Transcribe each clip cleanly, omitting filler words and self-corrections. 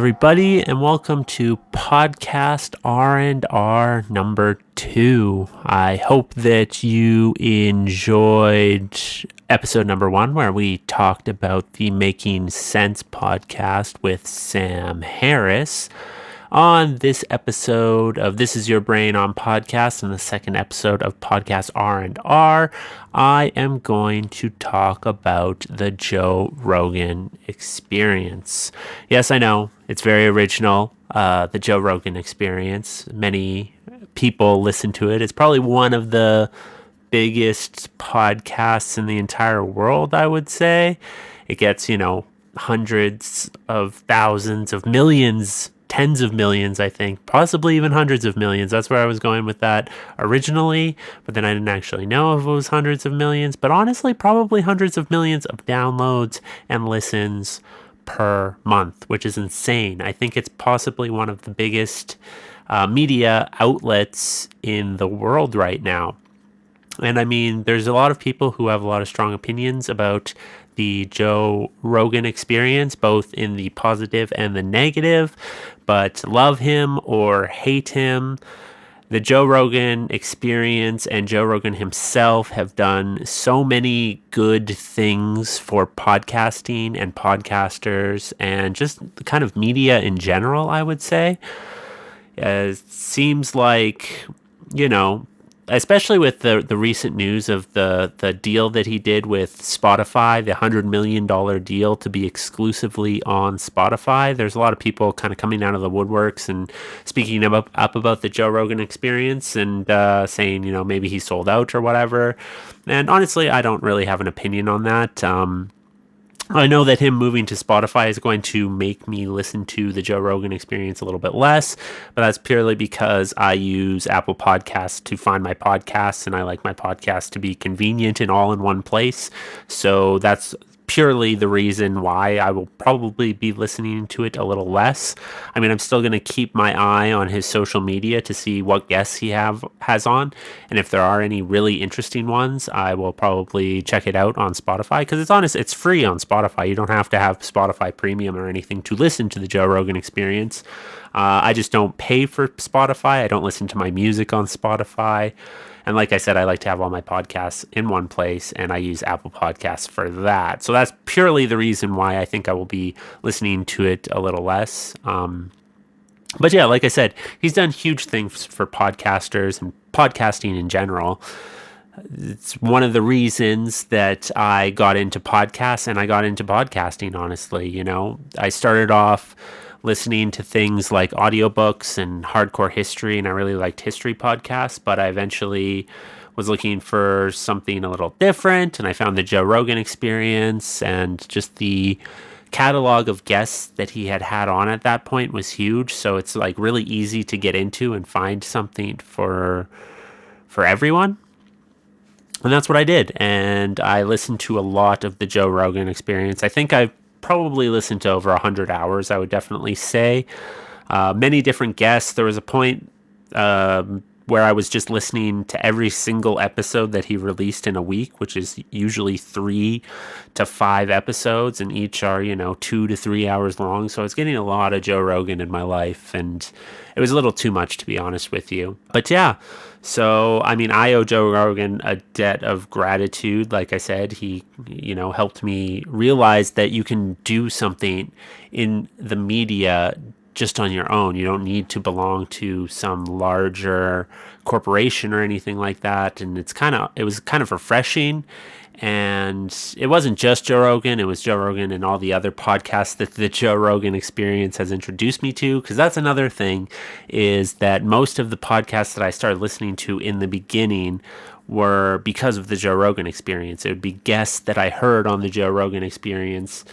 everybody, and welcome to podcast R&R number 2. I hope that you enjoyed episode number 1, where we talked about the Making Sense podcast with Sam Harris. On this episode of This Is Your Brain on Podcast, and the second episode of Podcast R&R, I am going to talk about the Joe Rogan Experience. Yes, I know, it's very original, the Joe Rogan Experience. Many people listen to it. It's probably one of the biggest podcasts in the entire world, I would say. It gets, hundreds of thousands of millions, tens of millions, I think, possibly even hundreds of millions. That's where I was going with that originally, but then I didn't actually know if it was hundreds of millions, but honestly, probably hundreds of millions of downloads and listens per month, which is insane. I think it's possibly one of the biggest media outlets in the world right now. And I mean, there's a lot of people who have a lot of strong opinions about the Joe Rogan Experience, both in the positive and the negative, but love him or hate him. The Joe Rogan Experience and Joe Rogan himself have done so many good things for podcasting and podcasters and just the kind of media in general, I would say. It seems like, especially with the recent news of the deal that he did with Spotify, the $100 million deal to be exclusively on Spotify. There's a lot of people kind of coming out of the woodworks and speaking up about the Joe Rogan Experience and saying, maybe he sold out or whatever. And honestly, I don't really have an opinion on that. I know that him moving to Spotify is going to make me listen to the Joe Rogan Experience a little bit less, but that's purely because I use Apple Podcasts to find my podcasts, and I like my podcasts to be convenient and all in one place. So that's purely the reason why I will probably be listening to it a little less. I mean, I'm still going to keep my eye on his social media to see what guests he has on, and if there are any really interesting ones, I will probably check it out on Spotify, because it's free on Spotify. You don't have to have Spotify Premium or anything to listen to the Joe Rogan Experience. I just don't pay for Spotify. I don't listen to my music on Spotify. And like I said, I like to have all my podcasts in one place, and I use Apple Podcasts for that. So that's purely the reason why I think I will be listening to it a little less. But yeah, like I said, he's done huge things for podcasters and podcasting in general. It's one of the reasons that I got into podcasts and I got into podcasting, honestly. I started off listening to things like audiobooks and hardcore history, and I really liked history podcasts, but I eventually was looking for something a little different, and I found the Joe Rogan Experience, and just the catalog of guests that he had on at that point was huge. So it's like really easy to get into and find something for everyone. And that's what I did. And I listened to a lot of the Joe Rogan Experience. I think I've probably listened to over 100 hours, I would definitely say. Many different guests. There was a point where I was just listening to every single episode that he released in a week, which is usually 3 to 5 episodes, and each are, 2 to 3 hours long. So I was getting a lot of Joe Rogan in my life, and it was a little too much, to be honest with you. But yeah, so, I mean, I owe Joe Rogan a debt of gratitude. Like I said, he, helped me realize that you can do something in the media just on your own. You don't need to belong to some larger corporation or anything like that. And it was kind of refreshing. And it wasn't just Joe Rogan, it was Joe Rogan and all the other podcasts that the Joe Rogan Experience has introduced me to. Because that's another thing, is that most of the podcasts that I started listening to in the beginning were because of the Joe Rogan Experience. It would be guests that I heard on the Joe Rogan Experience,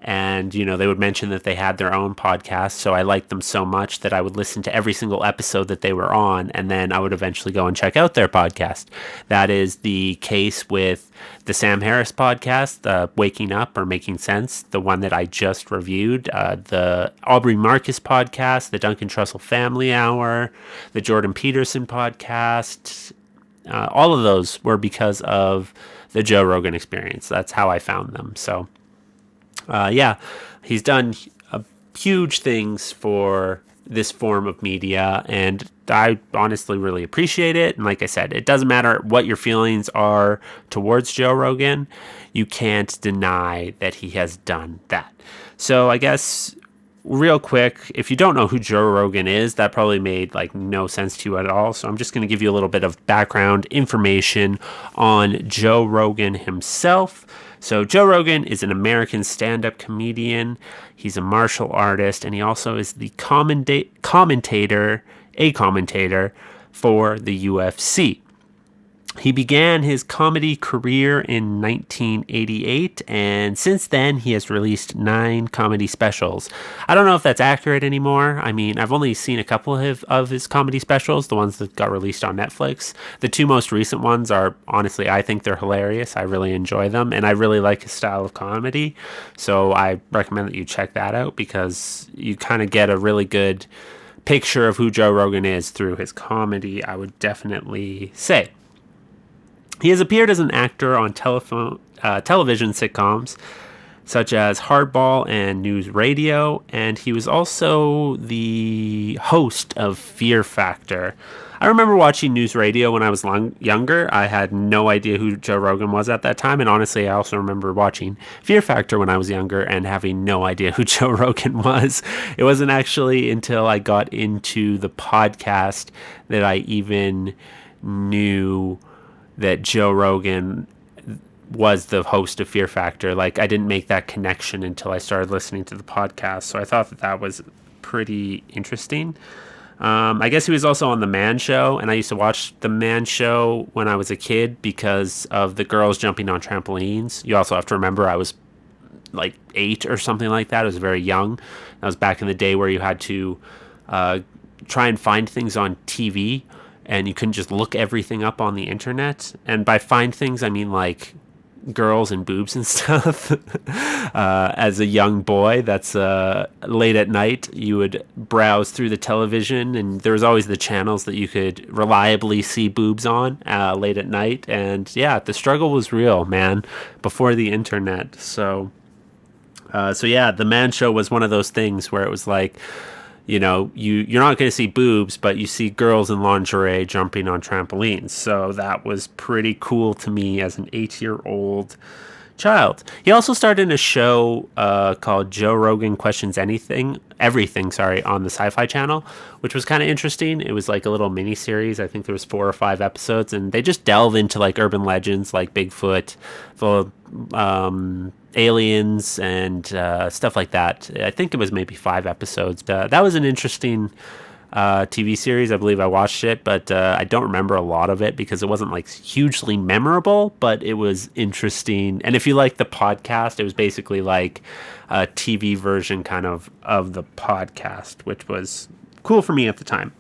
and they would mention that they had their own podcast, so I liked them so much that I would listen to every single episode that they were on, and then I would eventually go and check out their podcast. That is the case with the Sam Harris podcast, Waking Up or Making Sense, the one that I just reviewed, the Aubrey Marcus podcast, the Duncan Trussell Family Hour, the Jordan Peterson podcast. All of those were because of the Joe Rogan Experience. That's how I found them. So yeah, he's done huge things for this form of media, and I honestly really appreciate it. And like I said, it doesn't matter what your feelings are towards Joe Rogan, you can't deny that he has done that. So I guess real quick, if you don't know who Joe Rogan is, that probably made like no sense to you at all. So I'm just going to give you a little bit of background information on Joe Rogan himself. So Joe Rogan is an American stand-up comedian. He's a martial artist, and he also is the commentator for the UFC. He began his comedy career in 1988, and since then he has released 9 comedy specials. I don't know if that's accurate anymore. I mean, I've only seen a couple of his comedy specials, the ones that got released on Netflix. The 2 most recent ones are, honestly, I think they're hilarious. I really enjoy them, and I really like his style of comedy, so I recommend that you check that out because you kind of get a really good picture of who Joe Rogan is through his comedy, I would definitely say. He has appeared as an actor on television sitcoms such as Hardball and News Radio, and he was also the host of Fear Factor. I remember watching News Radio when I was younger. I had no idea who Joe Rogan was at that time, and honestly, I also remember watching Fear Factor when I was younger and having no idea who Joe Rogan was. It wasn't actually until I got into the podcast that I even knew that Joe Rogan was the host of Fear Factor. Like, I didn't make that connection until I started listening to the podcast. So I thought that was pretty interesting. I guess he was also on The Man Show, and I used to watch The Man Show when I was a kid because of the girls jumping on trampolines. You also have to remember I was like 8 or something like that. I was very young. That was back in the day where you had to try and find things on TV, and you couldn't just look everything up on the internet. And by find things, I mean like girls and boobs and stuff. As a young boy, that's late at night, you would browse through the television, and there was always the channels that you could reliably see boobs on late at night. And yeah, the struggle was real, man, before the internet. So yeah, The Man Show was one of those things where it was like, you know, you're not going to see boobs, but you see girls in lingerie jumping on trampolines. So that was pretty cool to me as an 8-year-old child. He also started a show called Joe Rogan Questions Everything, on the Sci-Fi Channel, which was kind of interesting. It was like a little mini series. I think there was 4 or 5 episodes, and they just delve into like urban legends like Bigfoot, aliens, and stuff like that. I think it was maybe 5 episodes. That was an interesting TV series. I believe I watched it, but I don't remember a lot of it because it wasn't like hugely memorable, but it was interesting. And if you like the podcast, it was basically like a TV version kind of the podcast, which was cool for me at the time.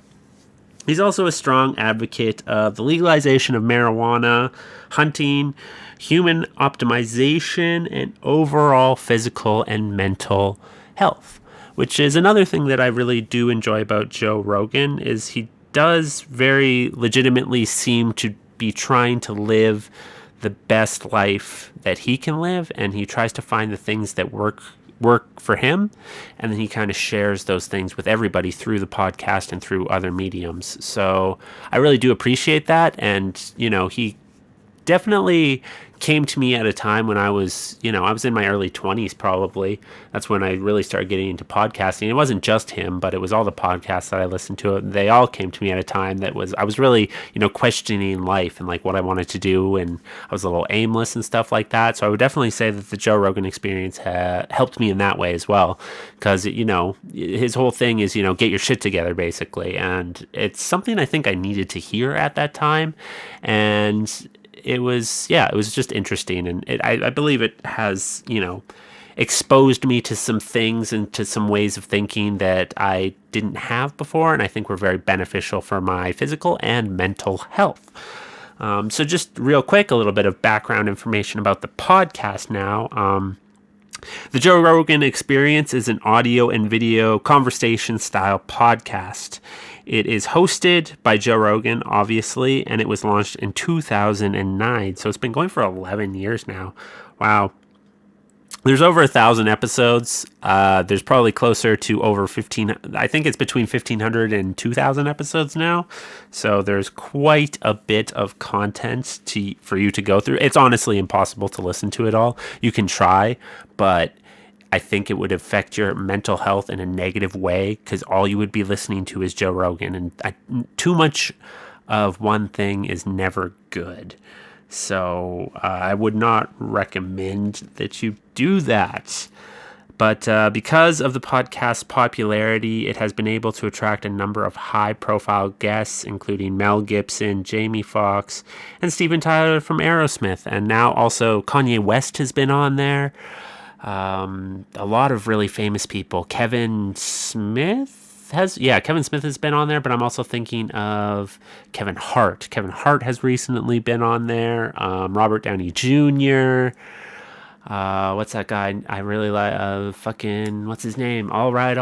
He's also a strong advocate of the legalization of marijuana, hunting, human optimization, and overall physical and mental health, which is another thing that I really do enjoy about Joe Rogan, is he does very legitimately seem to be trying to live the best life that he can live, and he tries to find the things that work for him, and then he kind of shares those things with everybody through the podcast and through other mediums. So I really do appreciate that, and you know, he definitely came to me at a time when I was in my early 20s probably. That's when I really started getting into podcasting. It wasn't just him, but it was all the podcasts that I listened to. They all came to me at a time that I was really, questioning life and like what I wanted to do, and I was a little aimless and stuff like that. So I would definitely say that the Joe Rogan Experience helped me in that way as well, because his whole thing is get your shit together basically, and it's something I think I needed to hear at that time. And it was just interesting, and I believe it has, exposed me to some things and to some ways of thinking that I didn't have before, and I think were very beneficial for my physical and mental health. So just real quick, a little bit of background information about the podcast now. The Joe Rogan Experience is an audio and video conversation style podcast. It is hosted by Joe Rogan, obviously, and it was launched in 2009. So it's been going for 11 years now. Wow. There's over 1,000 episodes. There's probably closer to over 15. I think it's between 1,500 and 2,000 episodes now. So there's quite a bit of content for you to go through. It's honestly impossible to listen to it all. You can try, but I think it would affect your mental health in a negative way because all you would be listening to is Joe Rogan. And too much of one thing is never good. So I would not recommend that you do that. But because of the podcast's popularity, it has been able to attract a number of high-profile guests, including Mel Gibson, Jamie Foxx, and Steven Tyler from Aerosmith. And now also Kanye West has been on there. A lot of really famous people. Kevin Smith has been on there, but I'm also thinking of Kevin Hart. Kevin Hart has recently been on there. Robert Downey Jr. What's that guy? I really like, what's his name? All right.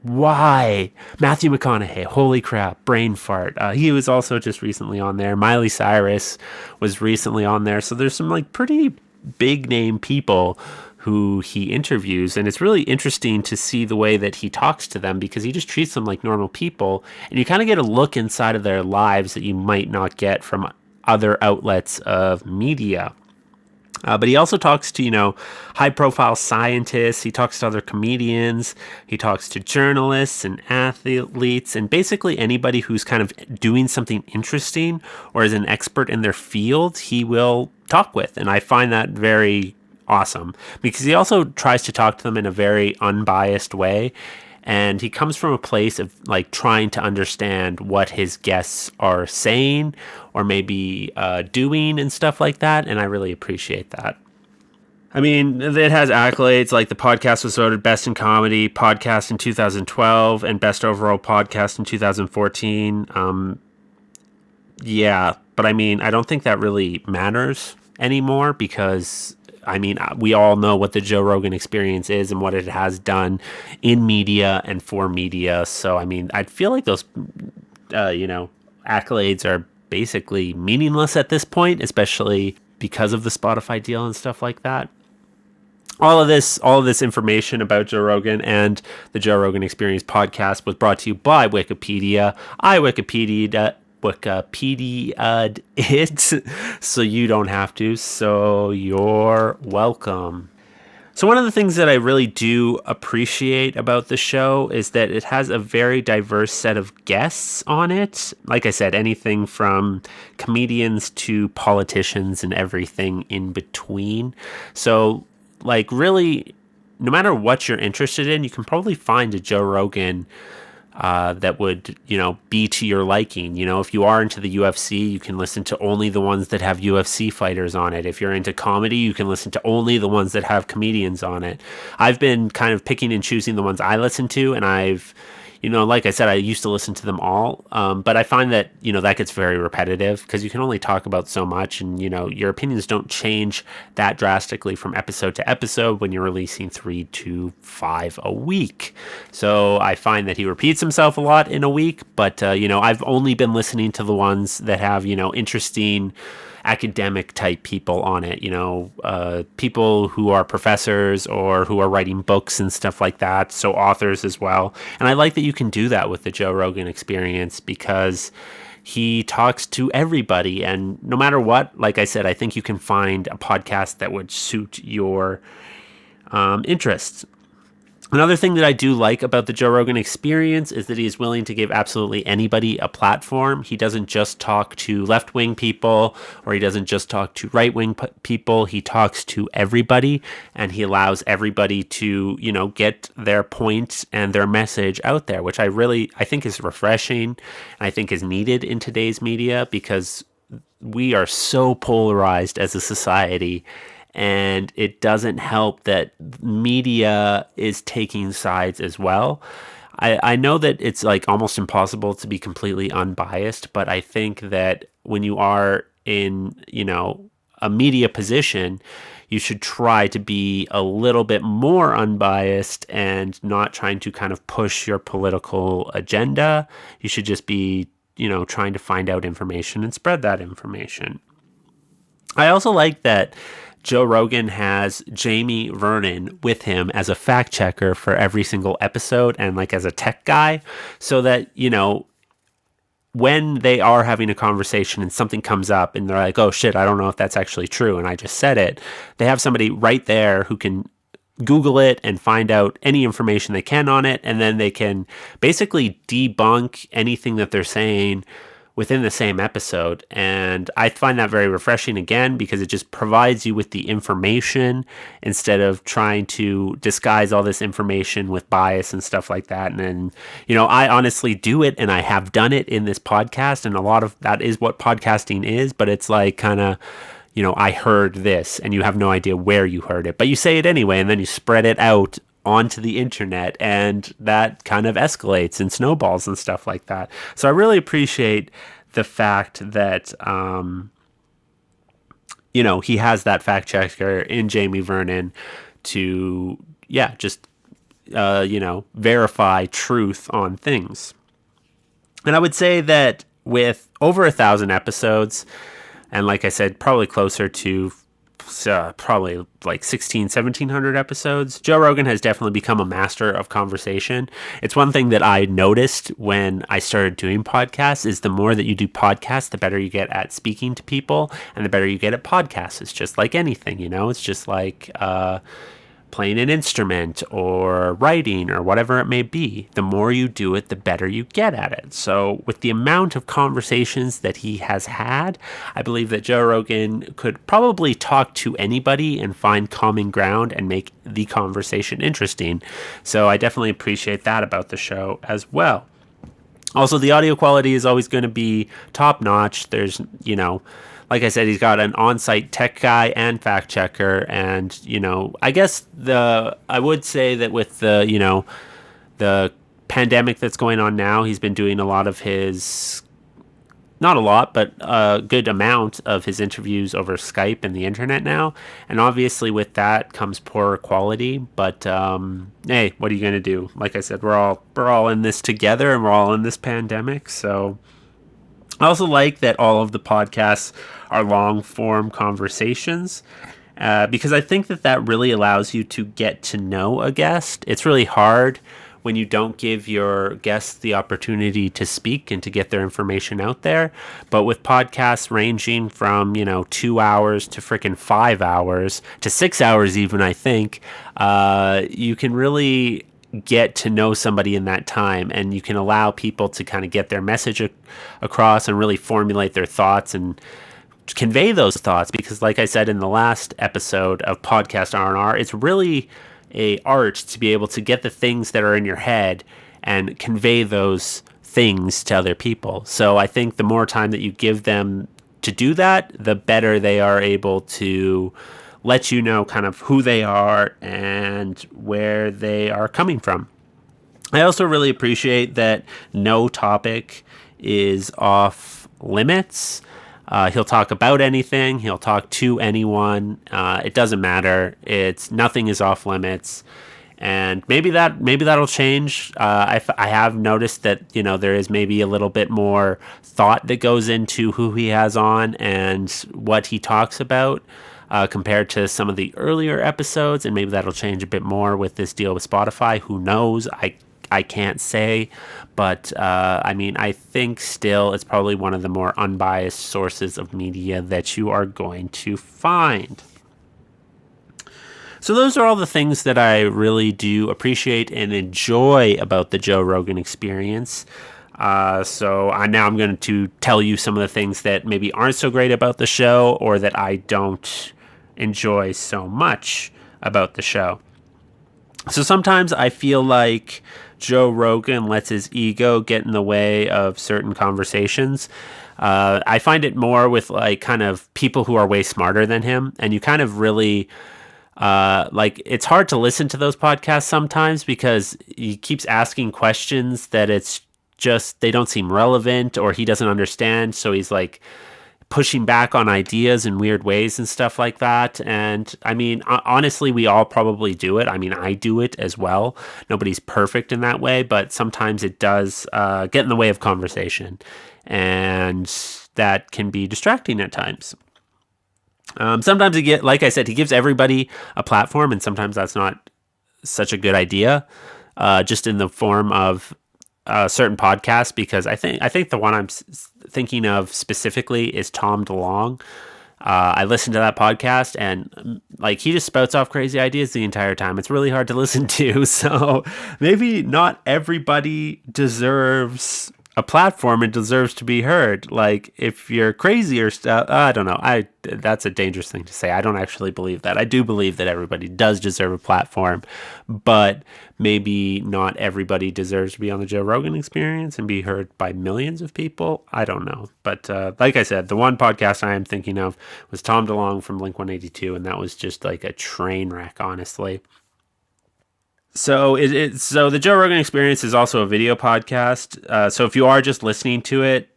Why? Matthew McConaughey. Holy crap. Brain fart. He was also just recently on there. Miley Cyrus was recently on there. So there's some like pretty big name people who he interviews, and it's really interesting to see the way that he talks to them because he just treats them like normal people, and you kind of get a look inside of their lives that you might not get from other outlets of media. But he also talks to, high-profile scientists. He talks to other comedians. He talks to journalists and athletes and basically anybody who's kind of doing something interesting or is an expert in their field, he will talk with. And I find that very awesome because he also tries to talk to them in a very unbiased way. And he comes from a place of like trying to understand what his guests are saying or maybe doing and stuff like that. And I really appreciate that. I mean, it has accolades like the podcast was voted Best in Comedy Podcast in 2012 and Best Overall Podcast in 2014. Yeah, but I mean, I don't think that really matters anymore because I mean, we all know what the Joe Rogan Experience is and what it has done in media and for media. So, I mean, I feel like those, accolades are basically meaningless at this point, especially because of the Spotify deal and stuff like that. All of this information about Joe Rogan and the Joe Rogan Experience podcast was brought to you by Wikipedia. I Wikipedia'd it so you don't have to, so you're welcome. So one of the things that I really do appreciate about the show is that it has a very diverse set of guests on it. Like I said, anything from comedians to politicians and everything in between. So like really, no matter what you're interested in, you can probably find a Joe Rogan that would, be to your liking. If you are into the UFC, you can listen to only the ones that have UFC fighters on it. If you're into comedy, you can listen to only the ones that have comedians on it. I've been kind of picking and choosing the ones I listen to, and I've, like I said, I used to listen to them all, but I find that, that gets very repetitive because you can only talk about so much and, your opinions don't change that drastically from episode to episode when you're releasing 3 to 5 a week. So I find that he repeats himself a lot in a week, but, I've only been listening to the ones that have, interesting academic type people on it, people who are professors or who are writing books and stuff like that. So authors as well. And I like that you can do that with the Joe Rogan Experience because he talks to everybody. And no matter what, like I said, I think you can find a podcast that would suit your interests. Another thing that I do like about the Joe Rogan Experience is that he is willing to give absolutely anybody a platform. He doesn't just talk to left-wing people or he doesn't just talk to right-wing people. He talks to everybody and he allows everybody to, get their point and their message out there, which I think is refreshing and I think is needed in today's media because we are so polarized as a society. And it doesn't help that media is taking sides as well. I know that it's like almost impossible to be completely unbiased, but I think that when you are in, a media position, you should try to be a little bit more unbiased and not trying to kind of push your political agenda. You should just be, trying to find out information and spread that information. I also like that Joe Rogan has Jamie Vernon with him as a fact checker for every single episode and like as a tech guy, so that, when they are having a conversation and something comes up and they're like, oh shit, I don't know if that's actually true, and I just said it, they have somebody right there who can Google it and find out any information they can on it, and then they can basically debunk anything that they're saying within the same episode. And I find that very refreshing, again, because it just provides you with the information instead of trying to disguise all this information with bias and stuff like that. And then, I honestly do it, and I have done it in this podcast, and a lot of that is what podcasting is, but it's like kind of, I heard this, and you have no idea where you heard it, but you say it anyway, and then you spread it out onto the internet, and that kind of escalates and snowballs and stuff like that. So I really appreciate the fact that, he has that fact checker in Jamie Vernon to, just, verify truth on things. And I would say that with over 1,000 episodes, and like I said, probably closer to probably like 1,700 episodes, Joe Rogan has definitely become a master of conversation. It's one thing that I noticed when I started doing podcasts is the more that you do podcasts, the better you get at speaking to people, and the better you get at podcasts. It's just like anything, it's just like playing an instrument or writing or whatever it may be. The more you do it, the better you get at it. So with the amount of conversations that he has had, I believe that Joe Rogan could probably talk to anybody and find common ground and make the conversation interesting. So I definitely appreciate that about the show as well. Also, the audio quality is always going to be top notch. There's, like I said, he's got an on-site tech guy and fact checker, and I guess I would say that with the the pandemic that's going on now, he's been doing a lot of his, not a lot, but a good amount of his interviews over Skype and the internet now, and obviously with that comes poorer quality. But hey, what are you gonna do? Like I said, we're all in this together, and we're all in this pandemic, so. I also like that all of the podcasts are long-form conversations because I think that really allows you to get to know a guest. It's really hard when you don't give your guests the opportunity to speak and to get their information out there. But with podcasts ranging from, 2 hours to freaking 5 hours to 6 hours even, I think, you can really get to know somebody in that time, and you can allow people to kind of get their message across and really formulate their thoughts and convey those thoughts, because like I said in the last episode of Podcast R&R, it's really a art to be able to get the things that are in your head and convey those things to other people. So I think the more time that you give them to do that, the better they are able to let you know kind of who they are and where they are coming from. I also really appreciate that no topic is off limits. He'll talk about anything. He'll talk to anyone. It doesn't matter. Nothing is off limits. And maybe that'll change. I have noticed that, there is maybe a little bit more thought that goes into who he has on and what he talks about. Compared to some of the earlier episodes, and maybe that'll change a bit more with this deal with Spotify. Who knows? I can't say, but I think still it's probably one of the more unbiased sources of media that you are going to find. So those are all the things that I really do appreciate and enjoy about the Joe Rogan Experience. So I'm going to tell you some of the things that maybe aren't so great about the show, or that I don't enjoy so much about the show. So sometimes I feel like Joe Rogan lets his ego get in the way of certain conversations. I find it more with like kind of people who are way smarter than him, and you kind of really it's hard to listen to those podcasts sometimes because he keeps asking questions that it's just they don't seem relevant, or he doesn't understand, so he's like pushing back on ideas in weird ways and stuff like that. And honestly, we all probably do it. I do it as well. Nobody's perfect in that way, but sometimes it does get in the way of conversation, and that can be distracting at times. Sometimes like I said, he gives everybody a platform, and sometimes that's not such a good idea. Just in the form of certain podcasts, because I think the one I'm thinking of specifically is Tom DeLonge. I listened to that podcast, and like, he just spouts off crazy ideas the entire time. It's really hard to listen to. So maybe not everybody deserves a platform and deserves to be heard. Like, if you're crazy or stuff, I don't know. That's a dangerous thing to say. I don't actually believe that. I do believe that everybody does deserve a platform, but maybe not everybody deserves to be on the Joe Rogan Experience and be heard by millions of people. I don't know. But like I said, the one podcast I am thinking of was Tom DeLonge from Blink-182, and that was just like a train wreck, honestly. So so the Joe Rogan Experience is also a video podcast. So if you are just listening to it,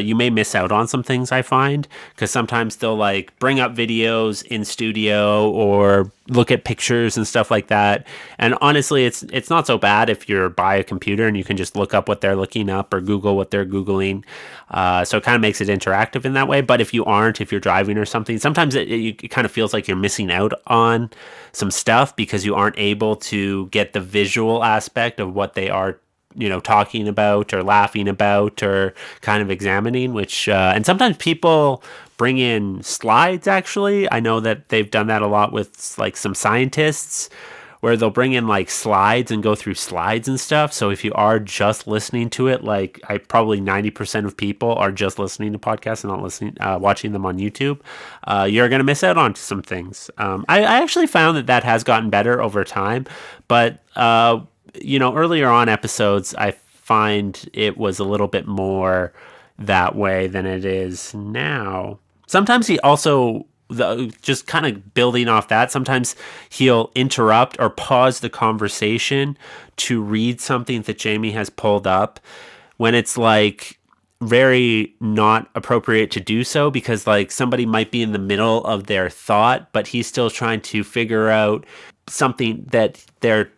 you may miss out on some things, I find, because sometimes they'll like bring up videos in studio or look at pictures and stuff like that. And honestly, it's not so bad if you're by a computer and you can just look up what they're looking up or Google what they're Googling. So it kind of makes it interactive in that way. But if you're driving or something, sometimes it kind of feels like you're missing out on some stuff because you aren't able to get the visual aspect of what they are, talking about or laughing about or kind of examining, which, and sometimes people bring in slides, actually. I know that they've done that a lot with like some scientists, where they'll bring in like slides and go through slides and stuff. So if you are just listening to it, like probably 90% of people are just listening to podcasts and not watching them on YouTube, you're going to miss out on some things. I actually found that has gotten better over time, but, earlier on episodes, I find it was a little bit more that way than it is now. Sometimes he also, just kind of building off that, sometimes he'll interrupt or pause the conversation to read something that Jamie has pulled up when it's like very not appropriate to do so, because like somebody might be in the middle of their thought, but he's still trying to figure out something that they're,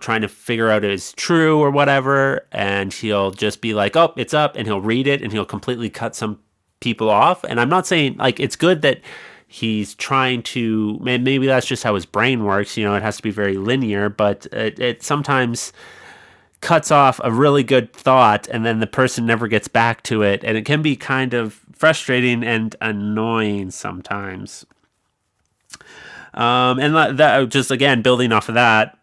trying to figure out is true or whatever. And he'll just be like, oh, it's up. And he'll read it and he'll completely cut some people off. And I'm not saying like it's good that he's trying to, maybe that's just how his brain works. It has to be very linear, but it sometimes cuts off a really good thought and then the person never gets back to it. And it can be kind of frustrating and annoying sometimes. And that, just again, building off of that,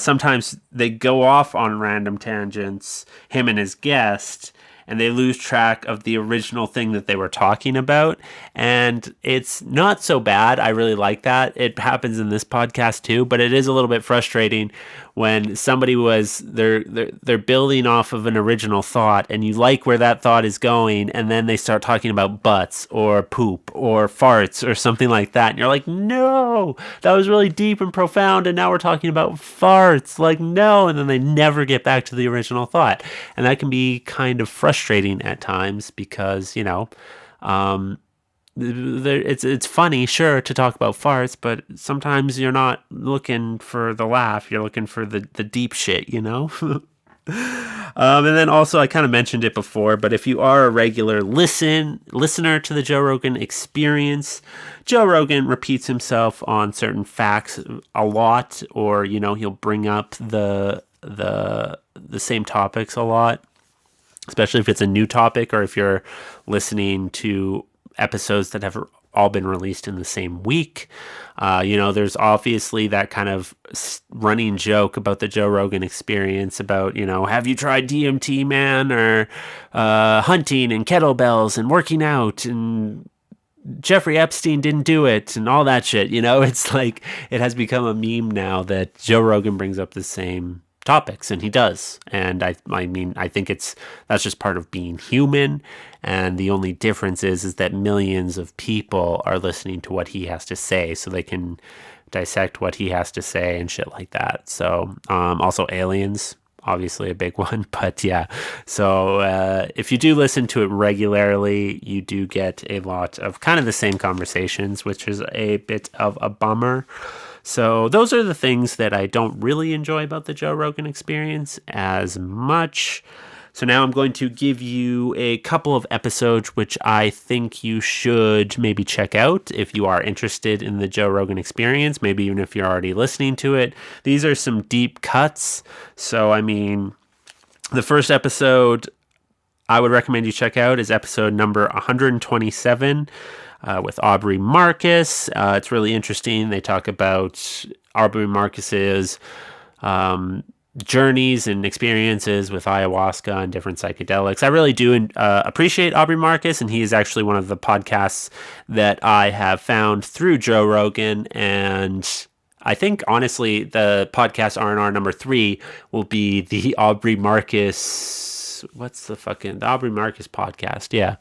sometimes they go off on random tangents, him and his guest, and they lose track of the original thing that they were talking about. And it's not so bad. I really like that. It happens in this podcast too, but it is a little bit frustrating when somebody they're building off of an original thought and you like where that thought is going, and then they start talking about butts or poop or farts or something like that. And you're like, no, that was really deep and profound, and now we're talking about farts. Like, no. And then they never get back to the original thought. And that can be kind of frustrating at times because, it's funny, sure, to talk about farts, but sometimes you're not looking for the laugh, you're looking for the deep shit, and then also, I kind of mentioned it before, but if you are a regular listener to the Joe Rogan Experience, Joe Rogan repeats himself on certain facts a lot, or he'll bring up the same topics a lot, especially if it's a new topic or if you're listening to episodes that have all been released in the same week. There's obviously that kind of running joke about the Joe Rogan Experience about, have you tried DMT, man, or hunting and kettlebells and working out, and Jeffrey Epstein didn't do it and all that shit. It's like it has become a meme now that Joe Rogan brings up the same topics, and he does. And I think that's just part of being human. And the only difference is that millions of people are listening to what he has to say, so they can dissect what he has to say and shit like that. So, also aliens, obviously a big one, but yeah. So, if you do listen to it regularly, you do get a lot of kind of the same conversations, which is a bit of a bummer. So those are the things that I don't really enjoy about the Joe Rogan Experience as much. So now I'm going to give you a couple of episodes which I think you should maybe check out if you are interested in the Joe Rogan Experience, maybe even if you're already listening to it. These are some deep cuts. So, I mean, the first episode I would recommend you check out is episode number 127 with Aubrey Marcus. It's really interesting. They talk about Aubrey Marcus's journeys and experiences with ayahuasca and different psychedelics. I really do appreciate Aubrey Marcus, and he is actually one of the podcasts that I have found through Joe Rogan. And I think, honestly, the podcast R&R number 3 will be the Aubrey Marcus... the Aubrey Marcus podcast? Yeah,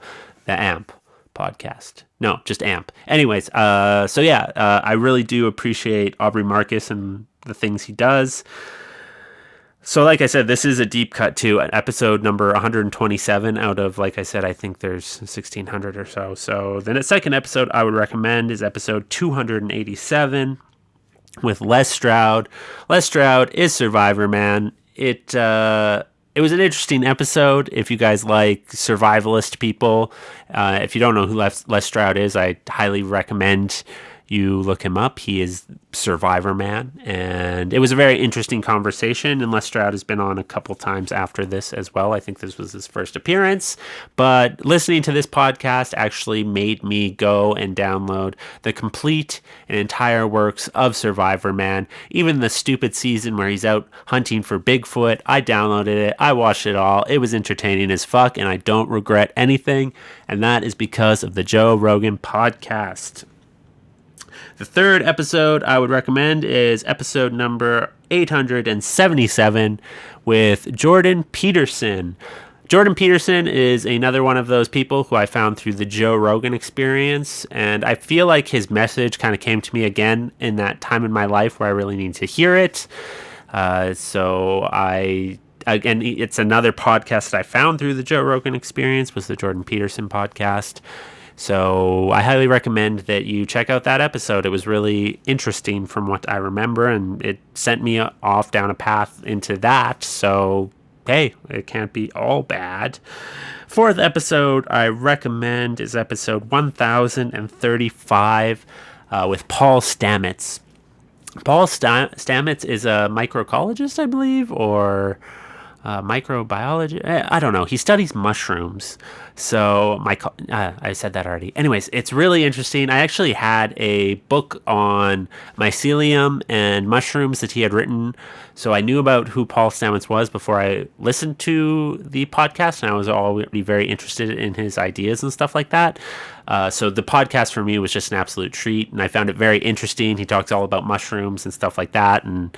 the AMP podcast. No, just AMP. Anyways, I really do appreciate Aubrey Marcus and the things he does. So like I said, this is a deep cut too, episode number 127 out of, like I said, I think there's 1,600 or so. So then the second episode I would recommend is episode 287 with Les Stroud. Les Stroud is Survivor Man. It was an interesting episode. If you guys like survivalist people, if you don't know who Les Stroud is, I highly recommend you look him up. He is Survivor Man, and it was a very interesting conversation, and Les Stroud has been on a couple times after this as well. I think this was his first appearance, but listening to this podcast actually made me go and download the complete and entire works of Survivor Man. Even the stupid season where he's out hunting for Bigfoot, I downloaded it, I watched it all. It was entertaining as fuck, and I don't regret anything, and that is because of the Joe Rogan podcast. The third episode I would recommend is episode number 877 with Jordan Peterson. Jordan Peterson is another one of those people who I found through the Joe Rogan Experience, and I feel like his message kind of came to me again in that time in my life where I really need to hear it. It's another podcast that I found through the Joe Rogan Experience was the Jordan Peterson podcast. So I highly recommend that you check out that episode. It was really interesting from what I remember, and it sent me off down a path into that. So, hey, it can't be all bad. Fourth episode I recommend is episode 1035 with Paul Stamets. Paul Stamets is a microecologist, I believe, or microbiology. I don't know. He studies mushrooms. So I said that already. Anyways, it's really interesting. I actually had a book on mycelium and mushrooms that he had written. So I knew about who Paul Stamets was before I listened to the podcast, and I was already very interested in his ideas and stuff like that. So the podcast for me was just an absolute treat, and I found it very interesting. He talks all about mushrooms and stuff like that, and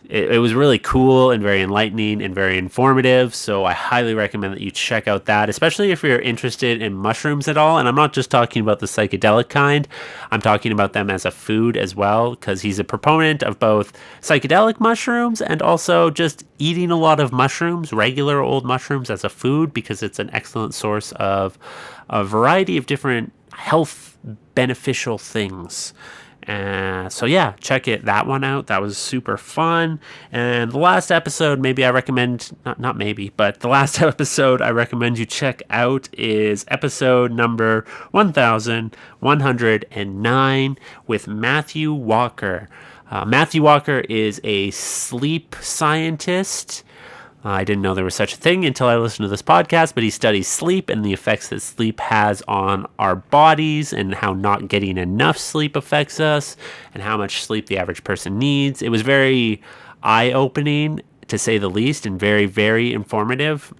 it was really cool and very enlightening and very informative, so I highly recommend that you check out that, especially if you're interested in mushrooms at all. And I'm not just talking about the psychedelic kind, I'm talking about them as a food as well, because he's a proponent of both psychedelic mushrooms and also just eating a lot of mushrooms, regular old mushrooms, as a food, because it's an excellent source of a variety of different health beneficial things. So yeah, check that one out. That was super fun. And the last episode, maybe I recommend, not maybe, but the last episode I recommend you check out is episode number 1109 with Matthew Walker. Matthew Walker is a sleep scientist. I didn't know there was such a thing until I listened to this podcast, but he studies sleep and the effects that sleep has on our bodies and how not getting enough sleep affects us and how much sleep the average person needs. It was very eye-opening, to say the least, and very, very informative.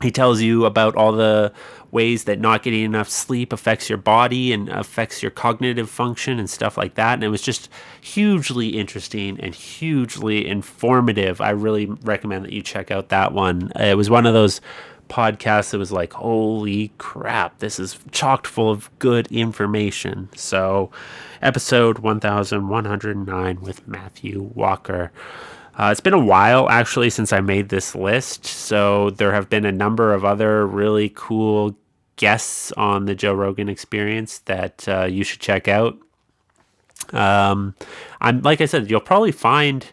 He tells you about all the ways that not getting enough sleep affects your body and affects your cognitive function and stuff like that. And it was just hugely interesting and hugely informative. I really recommend that you check out that one. It was one of those podcasts that was like, holy crap, this is chock full of good information. So episode 1109 with Matthew Walker. It's been a while, actually, since I made this list, so there have been a number of other really cool guests on the Joe Rogan Experience that you should check out. Like I said, you'll probably find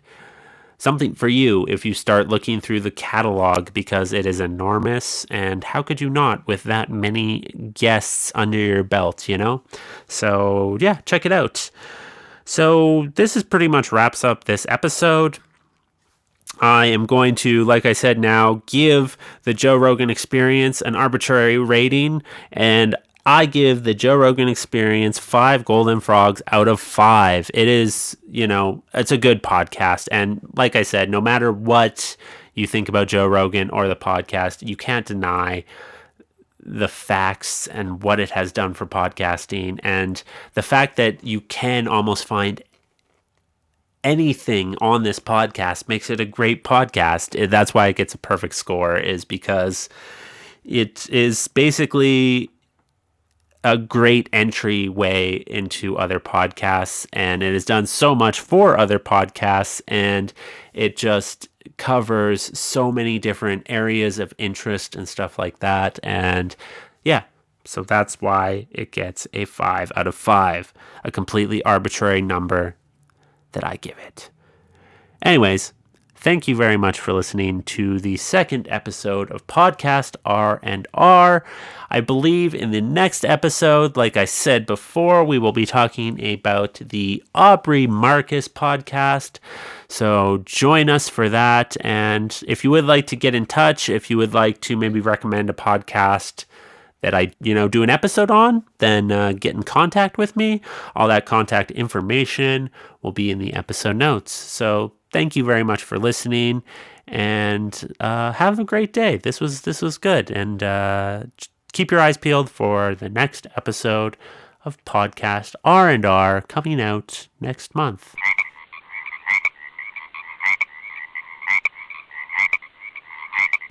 something for you if you start looking through the catalog, because it is enormous, and how could you not with that many guests under your belt, you know? So yeah, check it out. So this is pretty much wraps up this episode. I am going to, like I said, now give the Joe Rogan Experience an arbitrary rating, and I give the Joe Rogan Experience 5 golden frogs out of 5. It is, it's a good podcast. And like I said, no matter what you think about Joe Rogan or the podcast, you can't deny the facts and what it has done for podcasting, and the fact that you can almost find anything on this podcast makes it a great podcast. That's why it gets a perfect score, is because it is basically a great entryway into other podcasts, and it has done so much for other podcasts, and it just covers so many different areas of interest and stuff like that. And yeah, so that's why it gets a 5 out of 5, a completely arbitrary number that I give it. Anyways, thank you very much for listening to the second episode of Podcast R&R. I believe in the next episode, like I said before, we will be talking about the Aubrey Marcus podcast. So join us for that. And if you would like to get in touch, if you would like to maybe recommend a podcast that I, do an episode on, then get in contact with me. All that contact information will be in the episode notes. So thank you very much for listening, and have a great day. This was good, and keep your eyes peeled for the next episode of Podcast R&R coming out next month.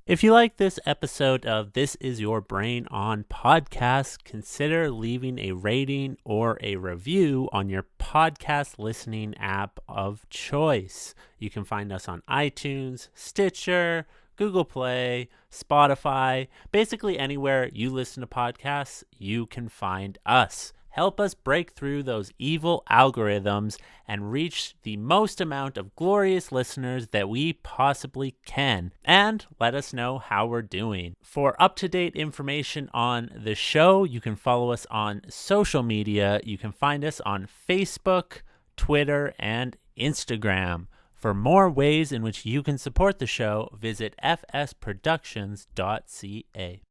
If you like this episode of This Is Your Brain on podcast, consider leaving a rating or a review on your podcast listening app of choice. You can find us on iTunes, Stitcher, Google Play, Spotify. Basically anywhere you listen to podcasts, you can find us. Help us break through those evil algorithms and reach the most amount of glorious listeners that we possibly can. And let us know how we're doing. For up-to-date information on the show, you can follow us on social media. You can find us on Facebook, Twitter, and Instagram. For more ways in which you can support the show, visit fsproductions.ca.